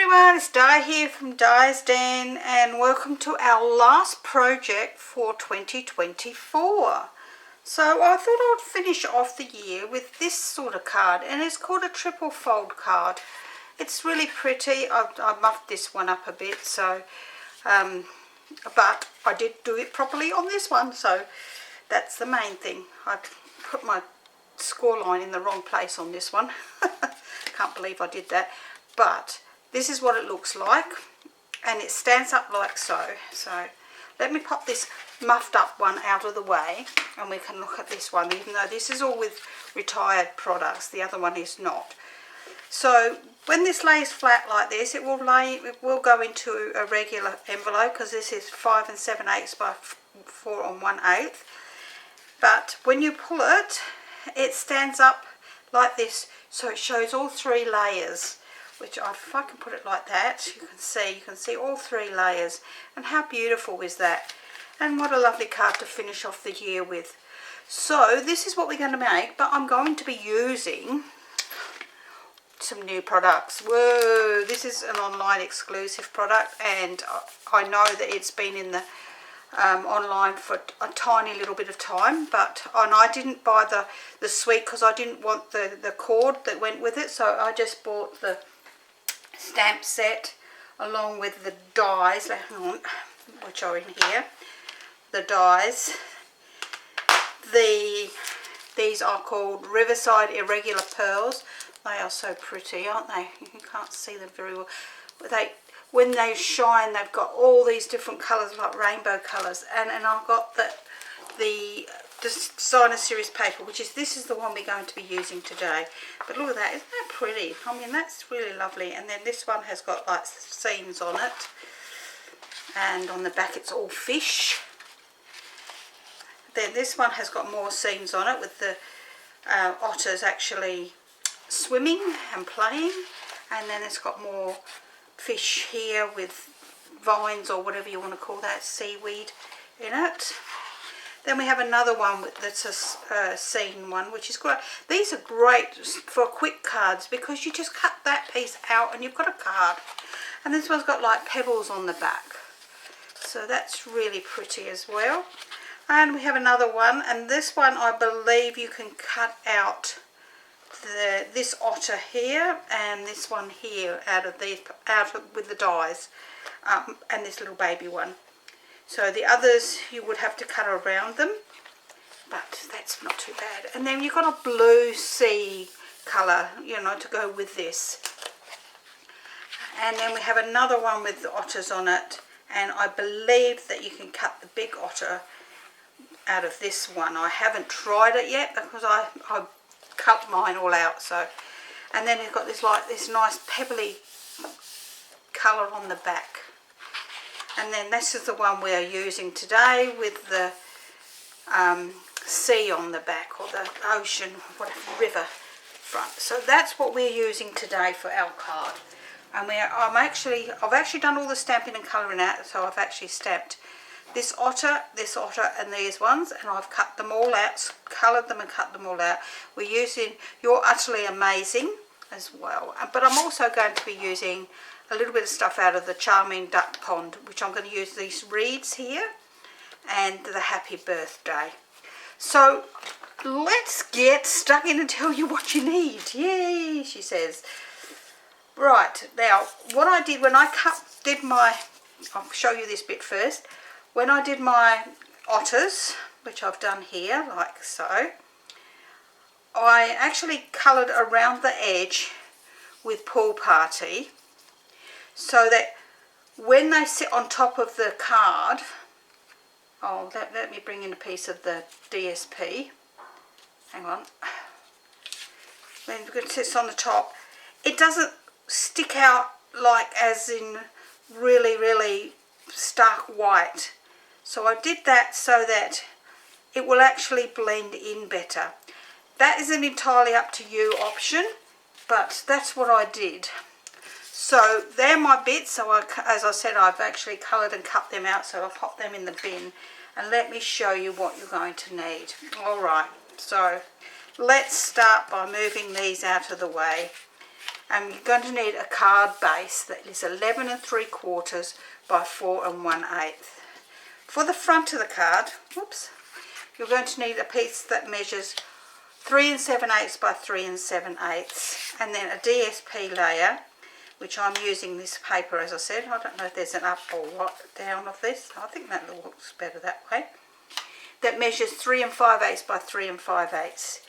everyone, it's Di here from Di's Den and welcome to our last project for 2024. So I thought I'd finish off the year with this sort of card, and it's called a triple fold card. It's really pretty. I muffed this one up a bit, so but I did do it properly on this one, so that's the main thing. I put my score line in the wrong place on this one. Can't believe I did that, but this is what it looks like, and it stands up like so. So let me pop this muffed up one out of the way and we can look at this one, even though this is all with retired products, the other one is not. So when this lays flat like this, it will go into a regular envelope, because this is 5 7/8 by 4 1/8. But when you pull it, it stands up like this, so it shows all three layers, which if I can put it like that, you can see all three layers. And how beautiful is that? And what a lovely card to finish off the year with. So this is what we're going to make, but I'm going to be using some new products. Whoa, this is an online exclusive product, and I know that it's been in the online for a tiny little bit of time, and I didn't buy the suite because I didn't want the cord that went with it, so I just bought the stamp set along with the dies, which are in here. The dies, these are called Riverside Irregular Pearls. They are so pretty, aren't they? You can't see them very well, but when they shine, they've got all these different colours, like rainbow colours. And I've got the designer series paper, this is the one we're going to be using today. But look at that, isn't that pretty? I mean, that's really lovely. And then this one has got like scenes on it, and on the back it's all fish. Then this one has got more scenes on it, with the otters actually swimming and playing. And then it's got more fish here with vines, or whatever you want to call that, seaweed in it. Then we have another one that's a scene one, which is great. These are great for quick cards, because you just cut that piece out and you've got a card. And this one's got like pebbles on the back, so that's really pretty as well. And we have another one, and this one I believe you can cut out this otter here and this one here out of with the dies, and this little baby one. So the others you would have to cut around them, but that's not too bad. And then you've got a blue sea colour, to go with this. And then we have another one with the otters on it, and I believe that you can cut the big otter out of this one. I haven't tried it yet, because I cut mine all out. So, and then you've got this nice pebbly colour on the back. And then this is the one we are using today, with the sea on the back, or the ocean, whatever, river front. So that's what we're using today for our card. And I've actually done all the stamping and colouring out. So I've actually stamped this otter, and these ones, and I've cut them all out, coloured them and cut them all out. We're using You're Utterly Amazing as well, but I'm also going to be using a little bit of stuff out of the Charming Duck Pond, which I'm going to use these reeds here, and the Happy Birthday. So let's get stuck in and tell you what you need. Yay, she says. Right, now what I did when I did my, I'll show you this bit first. When I did my otters, which I've done here like so, I actually coloured around the edge with Pool Party, so that when they sit on top of the card, let me bring in a piece of the DSP, hang on, when it sits on the top, it doesn't stick out like as in really stark white. So I did that so that it will actually blend in better. That is an entirely up to you option, but that's what I did. So they're my bits. So as I said, I've actually coloured and cut them out, so I'll pop them in the bin. And let me show you what you're going to need. Alright, so let's start by moving these out of the way. and you're going to need a card base that is 11 3/4 by 4 1/8. For the front of the card, whoops, you're going to need a piece that measures 3 7/8 by 3 7/8, and then a DSP layer, which I'm using this paper, as I said. I don't know if there's an up or down of this. I think that looks better that way. That measures 3 5/8 by 3 5/8.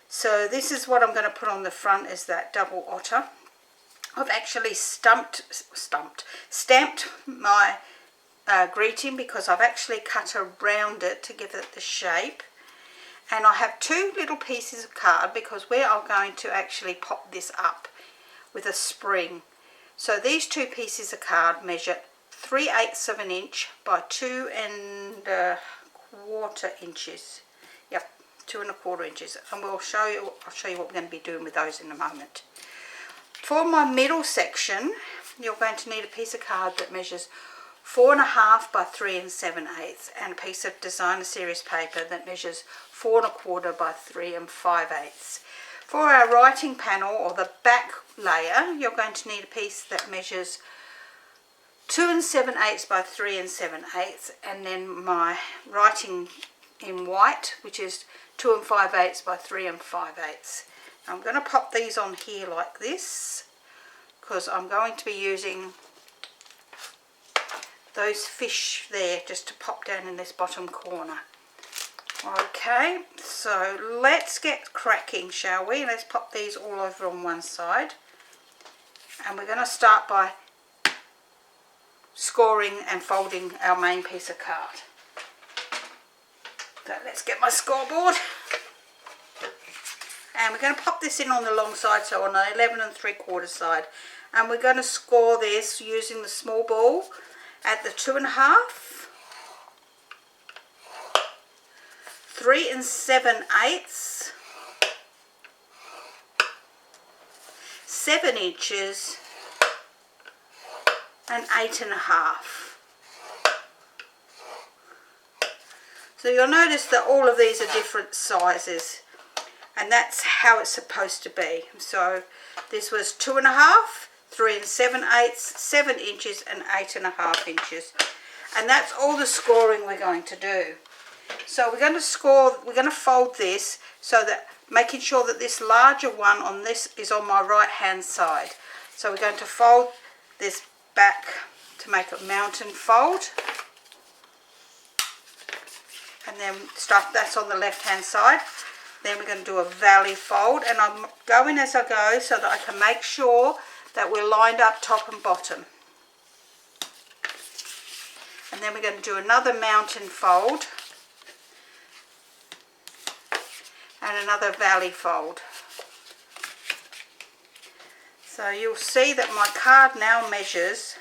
So this is what I'm going to put on the front, is that double otter. I've actually stamped my greeting, because I've actually cut around it to give it the shape. And I have two little pieces of card, because we are going to actually pop this up with a spring. So these two pieces of card measure 3/8 of an inch by 2 1/4 inches. Yep, 2 1/4 inches. And I'll show you what we're going to be doing with those in a moment. For my middle section, you're going to need a piece of card that measures 4 1/2 by 3 7/8, and a piece of designer series paper that measures 4 1/4 by 3 5/8. For our writing panel, or the back layer, you're going to need a piece that measures 2 7/8 by 3 7/8, and then my writing in white, which is 2 5/8 by 3 5/8. I'm going to pop these on here like this, because I'm going to be using those fish there just to pop down in this bottom corner. Okay, so let's get cracking, shall we? Let's pop these all over on one side, and we're going to start by scoring and folding our main piece of card. So let's get my scoreboard, and we're going to pop this in on the long side, so on the 11 3/4 side, and we're going to score this using the small ball at the 2 1/2, 3 7/8, 7 inches, and 8 1/2. So you'll notice that all of these are different sizes, and that's how it's supposed to be. So this was 2 1/2, 3 7/8, 7 inches, and 8 1/2 inches, and that's all the scoring we're going to do. So we're going to fold this, so that, making sure that this larger one on this is on my right hand side. So we're going to fold this back to make a mountain fold, and then that's on the left hand side. Then we're going to do a valley fold, and I'm going as I go so that I can make sure that we're lined up top and bottom. And then we're going to do another mountain fold and another valley fold. So you'll see that my card now measures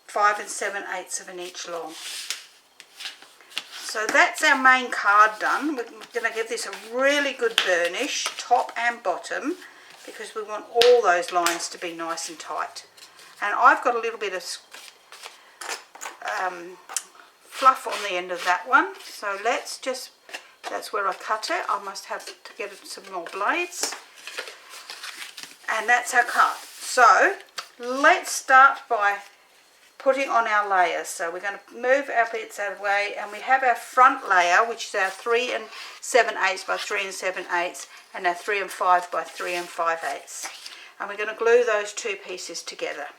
5 7/8 of an inch long. So that's our main card done. We're going to give this a really good burnish, top and bottom, because we want all those lines to be nice and tight. And I've got a little bit of fluff on the end of that one, so that's where I cut it. I must have to get some more blades. And that's our card. So let's start by putting on our layers. So we're going to move our bits out of the way, and we have our front layer, which is our 3 7/8 by 3 7/8, and our 3 5 by 3 5/8. And we're going to glue those two pieces together.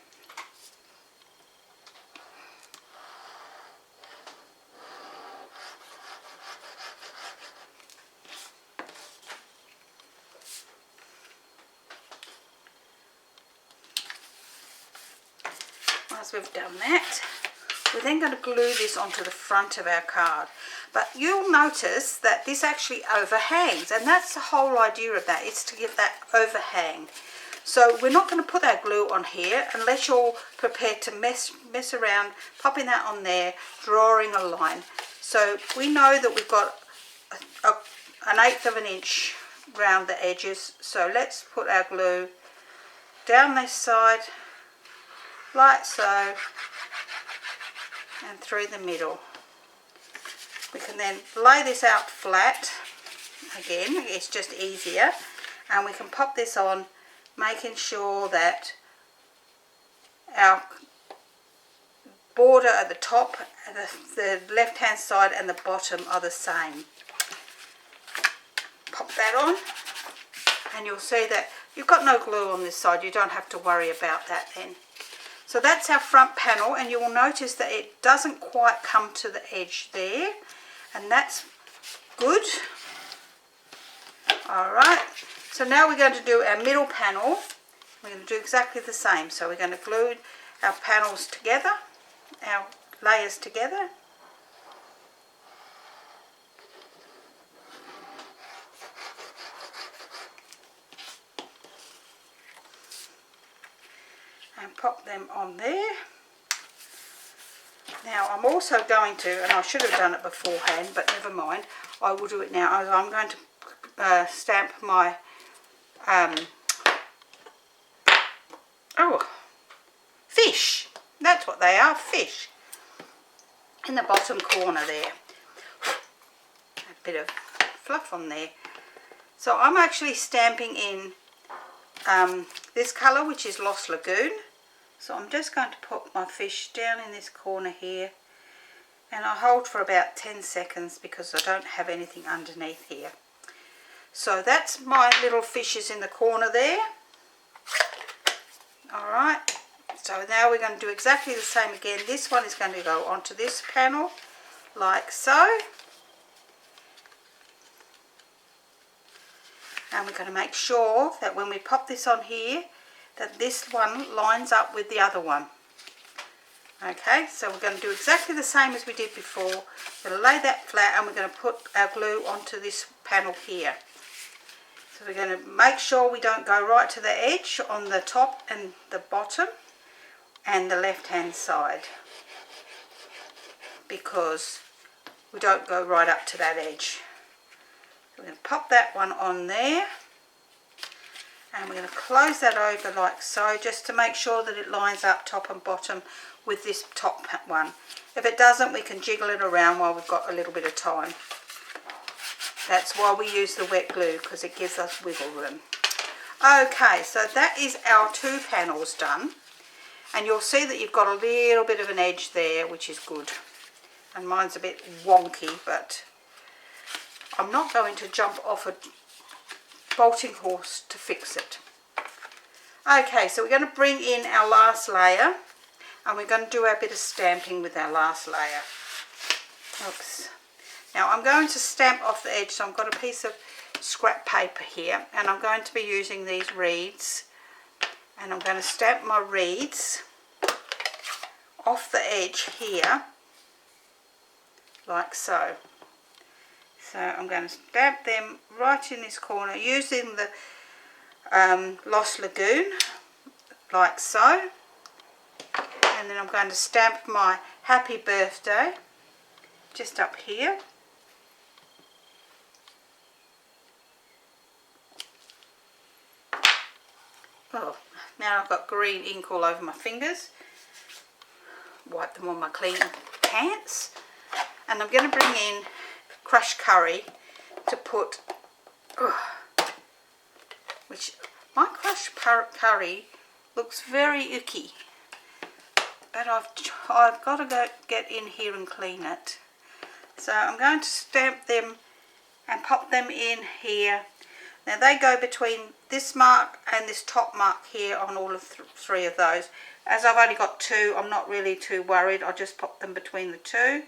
Once we've done that, we're then going to glue this onto the front of our card. But you'll notice that this actually overhangs, and that's the whole idea of that, is to give that overhang. So we're not going to put our glue on here unless you're prepared to mess around, popping that on there, drawing a line. So we know that we've got an 1/8 of an inch round the edges. So let's put our glue down this side, like so, and through the middle. We can then lay this out flat again, it's just easier, and we can pop this on, making sure that our border at the top, the left hand side and the bottom are the same. Pop that on, and you'll see that you've got no glue on this side. You don't have to worry about that then. So that's our front panel, and you will notice that it doesn't quite come to the edge there, and that's good. Alright, so now we're going to do our middle panel. We're going to do exactly the same. So we're going to glue our panels together, our layers together. And pop them on there. Now I'm also going to, and I should have done it beforehand, but never mind, I will do it now. I'm going to stamp my fish. That's what they are, fish, in the bottom corner there. A bit of fluff on there. So I'm actually stamping in this colour, which is Lost Lagoon. So I'm just going to put my fish down in this corner here, and I hold for about 10 seconds because I don't have anything underneath here. So that's my little fishes in the corner there. Alright, so now we're going to do exactly the same again. This one is going to go onto this panel like so. And we're going to make sure that when we pop this on here, that this one lines up with the other one. Okay, so we're going to do exactly the same as we did before. We're going to lay that flat, and we're going to put our glue onto this panel here. So we're going to make sure we don't go right to the edge on the top and the bottom and the left hand side, because we don't go right up to that edge. We're going to pop that one on there, and we're going to close that over like so, just to make sure that it lines up top and bottom with this top one. If it doesn't, we can jiggle it around while we've got a little bit of time. That's why we use the wet glue, because it gives us wiggle room. Okay, so that is our two panels done, and you'll see that you've got a little bit of an edge there, which is good, and mine's a bit wonky, but I'm not going to jump off a bolting horse to fix it. Okay, so we're going to bring in our last layer, and we're going to do our bit of stamping with our last layer. Oops. Now I'm going to stamp off the edge, so I've got a piece of scrap paper here, and I'm going to be using these reeds, and I'm going to stamp my reeds off the edge here like so. So I'm going to stamp them right in this corner using the Lost Lagoon like so, and then I'm going to stamp my happy birthday just up here. Oh, now I've got green ink all over my fingers. Wipe them on my clean pants. And I'm going to bring in crushed curry to put, which my crushed curry looks very icky, but I've got to go get in here and clean it. So I'm going to stamp them and pop them in here. Now they go between this mark and this top mark here on all of three of those. As I've only got two, I'm not really too worried. I'll just pop them between the two.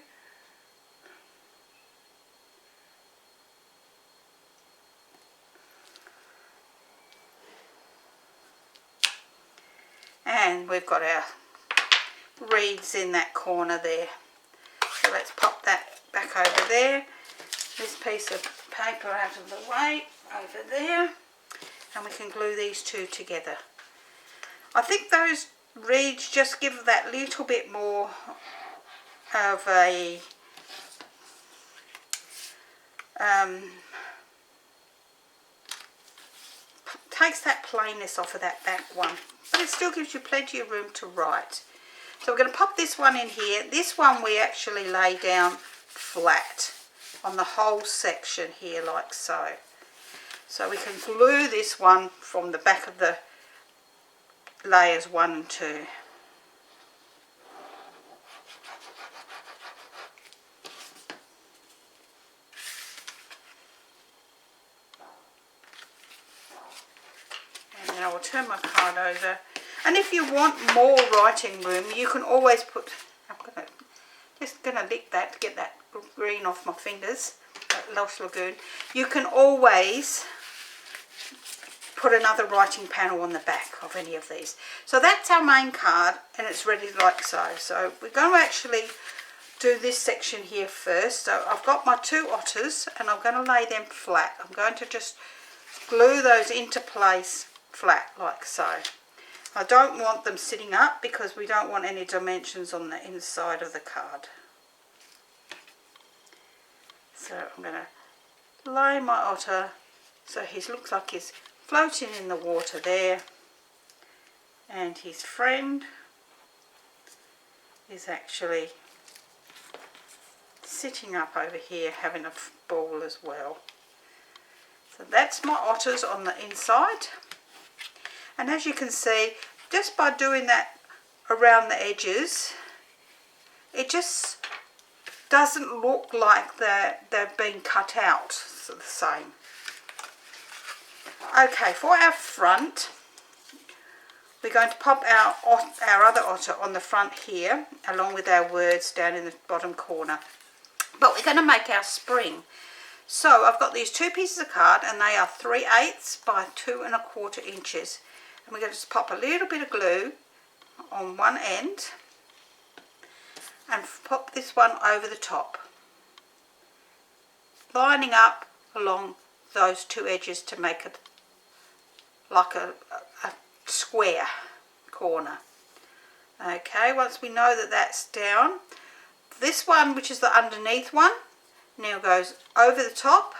And we've got our reeds in that corner there. So let's pop that back over there. This piece of paper out of the way, over there, and we can glue these two together. I think those reeds just give that little bit more of a takes that plainness off of that back one, but it still gives you plenty of room to write. So we're going to pop this one in here. This one we actually lay down flat on the whole section here like so. So we can glue this one from the back of the layers 1 and 2. And then I will turn my card over. And if you want more writing room, you can always put, just going to lick that to get that green off my fingers, that Lost Lagoon. You can always put another writing panel on the back of any of these. So that's our main card, and it's ready like so. So we're going to actually do this section here first. So I've got my 2 otters, and I'm going to lay them flat. I'm going to just glue those into place flat like so. I don't want them sitting up because we don't want any dimensions on the inside of the card. So I'm going to lay my otter so he looks like he's floating in the water there, and his friend is actually sitting up over here having a ball as well. So that's my otters on the inside, and as you can see, just by doing that around the edges, it just doesn't look like they're being cut out so the same. Okay, for our front, we're going to pop our other otter on the front here, along with our words down in the bottom corner. But we're going to make our spring. So I've got these 2 pieces of card, and they are 3/8 by 2 1/4 inches. And we're going to just pop a little bit of glue on one end, and pop this one over the top, lining up along those 2 edges to make it like a square corner. Okay, once we know that that's down, this one, which is the underneath one, now goes over the top,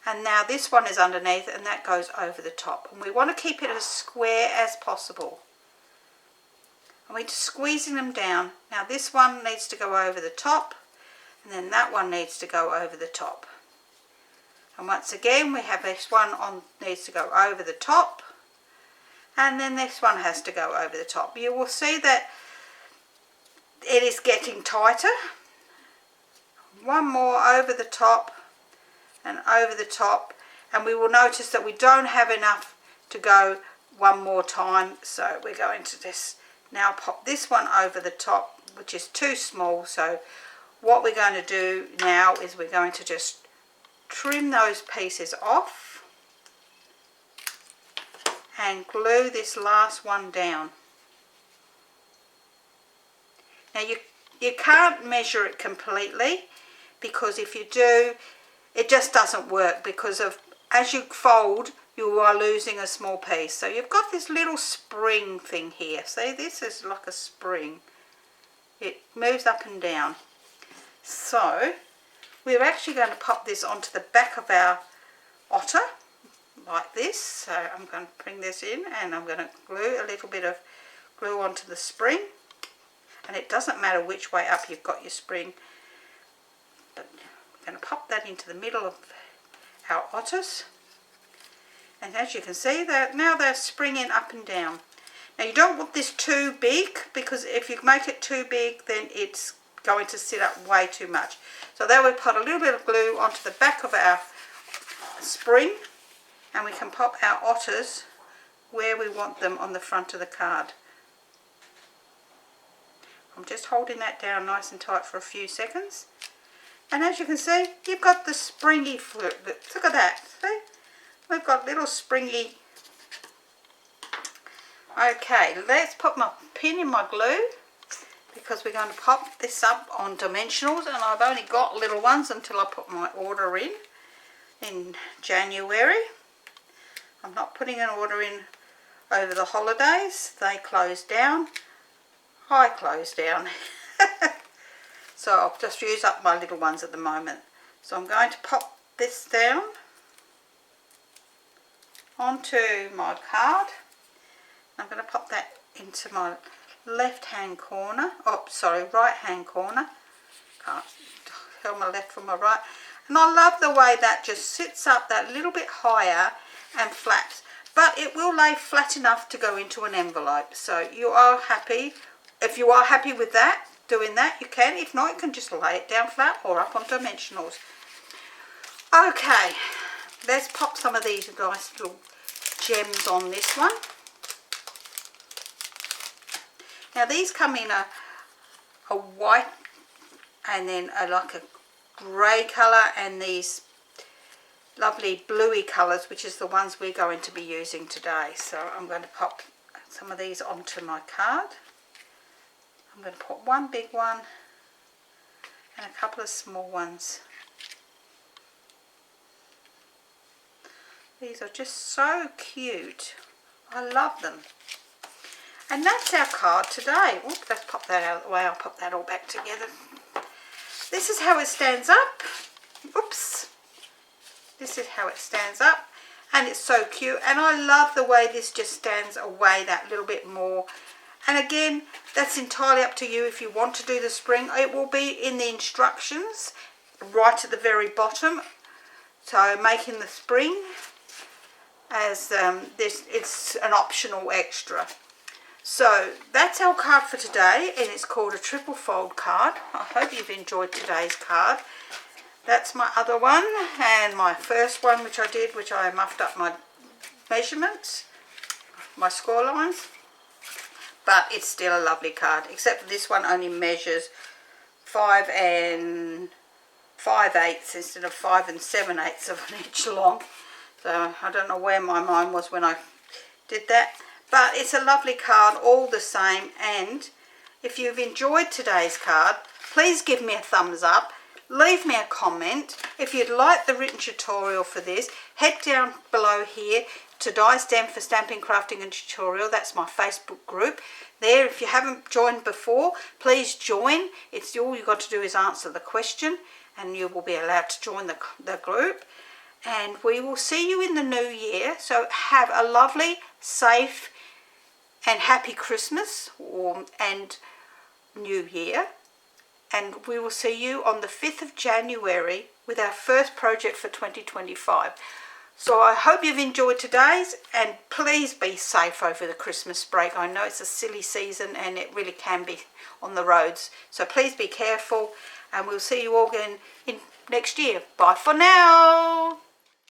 and now this one is underneath, and that goes over the top, and we want to keep it as square as possible. And we're just squeezing them down. Now this one needs to go over the top, and then that one needs to go over the top. And once again, we have this one needs to go over the top, and then this one has to go over the top. You will see that it is getting tighter. One more over the top and over the top, and we will notice that we don't have enough to go one more time, so we're going to just now pop this one over the top, which is too small. So what we're going to do now is we're going to just trim those pieces off and glue this last one down. Now you can't measure it completely, because if you do, it just doesn't work, because of as you fold you are losing a small piece. So you've got this little spring thing here. See, this is like a spring. It moves up and down. So we're actually going to pop this onto the back of our otter like this. So I'm going to bring this in, and I'm going to glue a little bit of glue onto the spring, and it doesn't matter which way up you've got your spring, but I'm going to pop that into the middle of our otters, and as you can see, now they're springing up and down. Now you don't want this too big, because if you make it too big, then it's going to sit up way too much. So there we put a little bit of glue onto the back of our spring, and we can pop our otters where we want them on the front of the card. I'm just holding that down nice and tight for a few seconds, and as you can see, you've got the springy fruit. Look at that, see? We've got little springy. Okay, let's put my pin in my glue, because we're going to pop this up on dimensionals, and I've only got little ones until I put my order in January. I'm not putting an order in over the holidays. They close down. I close down. So I'll just use up my little ones at the moment. So I'm going to pop this down onto my card. I'm going to pop that into my left hand corner, right hand corner, can't tell my left from my right, And I love the way that just sits up that little bit higher and flaps. But it will lay flat enough to go into an envelope. So you are happy. If you are happy with that, doing that, you can. If not, you can just lay it down flat or up on dimensionals. Okay, let's pop some of these nice little gems on this one. Now these come in a white and then like a grey colour, and these lovely bluey colours, which is the ones we're going to be using today. So I'm going to pop some of these onto my card. I'm going to put one big one and a couple of small ones. These are just so cute. I love them. And that's our card today. Oops, let's pop that out of the way. I'll pop that all back together. This is how it stands up. Oops. This is how it stands up. And it's so cute. And I love the way this just stands away that little bit more. And again, that's entirely up to you if you want to do the spring. It will be in the instructions right at the very bottom. So making the spring as this, it's an optional extra. So that's our card for today, and it's called a triple fold card. I hope you've enjoyed today's card. That's my other one, and my first one which I did, which I muffed up my measurements, my score lines. But it's still a lovely card, except for this one only measures 5 5/8 instead of 5 7/8 of an inch long. So I don't know where my mind was when I did that. But it's a lovely card all the same. And if you've enjoyed today's card, please give me a thumbs up. Leave me a comment. If you'd like the written tutorial for this, head down below here to Die Stamp for Stamping, Crafting and Tutorial. That's my Facebook group. There, if you haven't joined before, please join. It's all you've got to do is answer the question and you will be allowed to join the group. And we will see you in the new year. So have a lovely, safe and happy Christmas and New Year. And we will see you on the 5th of January with our first project for 2025. So I hope you've enjoyed today's, and please be safe over the Christmas break. I know it's a silly season and it really can be on the roads. So please be careful, and we'll see you all again in next year. Bye for now.